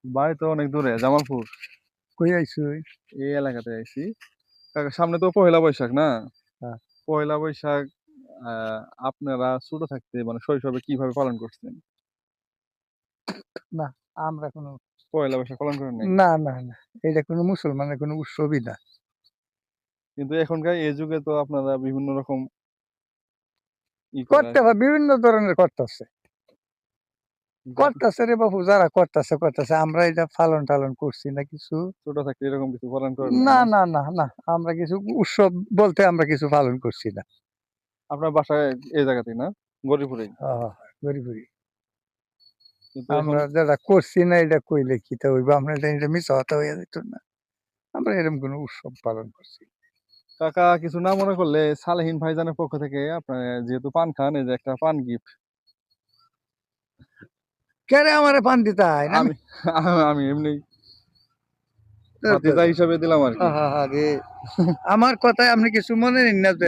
বাড়ি তো অনেক দূরে, জামালপুর। কই আইছো? এই এলাকাতে আইছি। কাকা সামনে তো পহেলা বৈশাখ না? হ্যাঁ। পহেলা বৈশাখ আপনারা ছোট থাকতে মানে শৈশবে কিভাবে পালন করছেন? না, আমরা কোনো পহেলা বৈশাখ পালন করেন নাই? না। এটা কোনো মুসলমানের কোনো উৎসবই না। কিন্তু এখনকার এই যুগে তো আপনারা বিভিন্ন রকম করে করতে আরকি। হয়, বিভিন্ন ধরনের করতাছে। কিন্তু করতাছে রে বাপু, যারা করতাছে। আমরা এটা পালন-টালন করছি না কিছু। ছোট থাকতে এরকম কিছু পালন করেন নাই না? না। আমরা কিছু উৎসব বলতে আমরা কিছু পালন করছি না। আপনার বাসায় এই জায়গাতেই না? গরিপুরেই। গরি। কিন্তু এখন আমরা যেটা করছি না এটা কইলে কিতা হইব? আমরা এটা মিছা কথা হইয়া যাইত না। আমরা এরকম কোনো উৎসব পালন করছি না। কাকা কিছু না মনে করলে সালেহীন ভাইজানের পক্ষ থেকে আপনার যেহেতু পান খান এই যে একটা পান গিফট। কেরে আমারে পান দিতে হয়? আমি আমি এমনি ভাতিজা হিসাবে দিলাম আরকি। আহাহারে! আমার কথায় আপনি কিছু মনে নিন না যে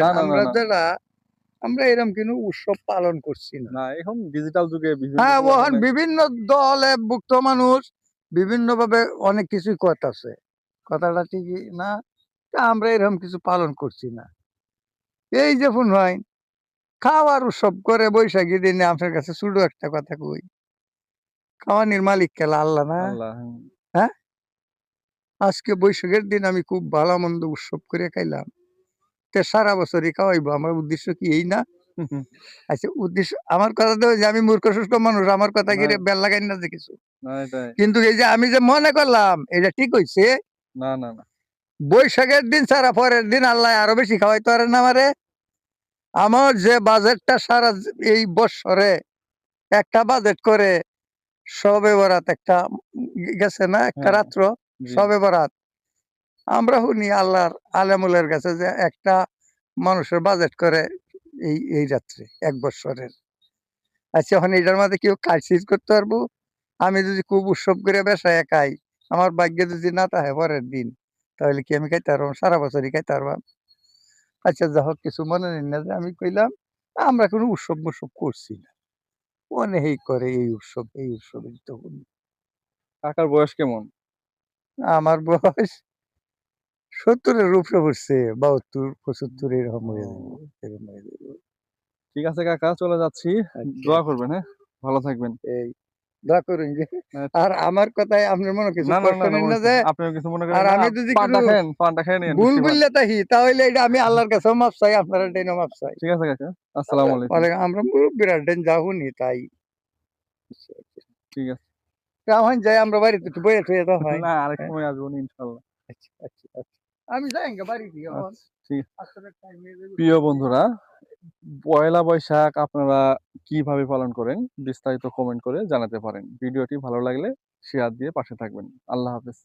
না। আমরা এরকম কোনো উৎসব পালন করছি না। না এখন ডিজিটাল যুগে বিভিন্ন হ্যাঁ, ওহন পোলাপানে বিভিন্ন দলে ভুক্ত মানুষ বিভিন্নভাবে অনেক কিছুই করতাছে। কথাটা ঠিকই না? তা আমরা এরকম কিছু পালন করছি না। এই যে শুনভাই, খাওয়ার উৎসব করে বৈশাখী দিনে আপনার কাছে ছোট একটা কথা কই। খাওয়ানির মালিক কেলা আল্লাহ না? আল্লাহ হ্যাঁ? আজকে বৈশাখের দিন আমি খুব ভালো-মন্দ উৎসব করে খাইলাম। তে সারা বছরই খাওয়াইবো। আমার উদ্দেশ্য কি এই না? আচ্ছা, উদ্দেশ্য আমার কথা তো ওই যে আমি মূর্খ-সুষ্ঠ মানুষ। আমার কথা কি না, রে বেল লাগাইন না যে কিছু। না এটাই। কিন্তু এই যে আমি যে মনে করলাম এটা ঠিক হইছে। না। বৈশাখের দিন ছাড়া পরের দিন আল্লাহ আরো বেশি খাওয়াইতে পারে না আমারে। আমার যে বাজেটটা সারা এই বৎসরে একটা বাজেট করে শবে বরাত একটা গেছে না একটা হ্যাঁ, রাত্র জি। শবে বরাত। আমরা শুনি আল্লাহর আলেমুলের কাছে যে একটা মানুষের বাজেট করে এই রাত্রে ১ বৎসরের। আচ্ছা, এখন এটার মাঝে কেউ কাজ-সিজ করতে পারবো? আমি যদি খুব উৎসব করে বেশাইয়া খাই, আমার ভাগ্যে যদি না থাকে পরের দিন, তাহলে কি আমি খাইতে পারবো? সারা বছরই খাইতে পারবাম। আচ্ছা, যা হোক কিছু মনে নিন না যে আমি কইলাম, আমরা কোনো উৎসব-মুৎসব করছি না। অনেকেই করে এই উৎসব এই তখন। কাকার বয়স কেমন? আমার বয়স ৭০ এর উপরে উঠছে, ৭২, ৭৫ এরকম হয়ে যাইব। ও এরকম হয়ে যাইব। ঠিক আছে কাকা চলে যাচ্ছি। আচ্ছা, দোয়া করবেন, হ্যাঁ? ভালো থাকবেন। এই দোয়া করুন যে আচ্ছা। আর আমার কথায় আপনার মনে কিছু কষ্ট না নিন না বলছি। যে আপনিও কিছু মনে করেন আর না। আমি যদি কোনো পানটা খেয়ে নিয়েন ভুল মিষ্টি পান। বললে থাকি তাহলে এটা আমি আল্লাহর কাছেও মাপ চাই, আপনার এটাইও মাপ চাই। ঠিক আছে কাকা। আসসালামু আলাইকুম। আমরা মুরব্বিরা ডেন যা শুনি তাই। ঠিক আছে। এখন যাই আমরা বাড়িতে একটু বইয়া থইয়া দাও হয়। না আরেক হ্যাঁ? সময় আসবো ইনশাআল্লাহ। আচ্ছা। আমি যাই বাড়ি দিয়ে এখন। আচ্ছা, ঠিক আছে। আসলে টাইম হয়ে যাবে। প্রিয় বন্ধুরা, পয়লা বৈশাখ আপনারা কিভাবে পালন করেন? বিস্তারিত কমেন্ট করে জানাতে পারেন। ভিডিওটি ভালো লাগলে শেয়ার দিয়ে পাশে থাকবেন। আল্লাহ হাফেজ।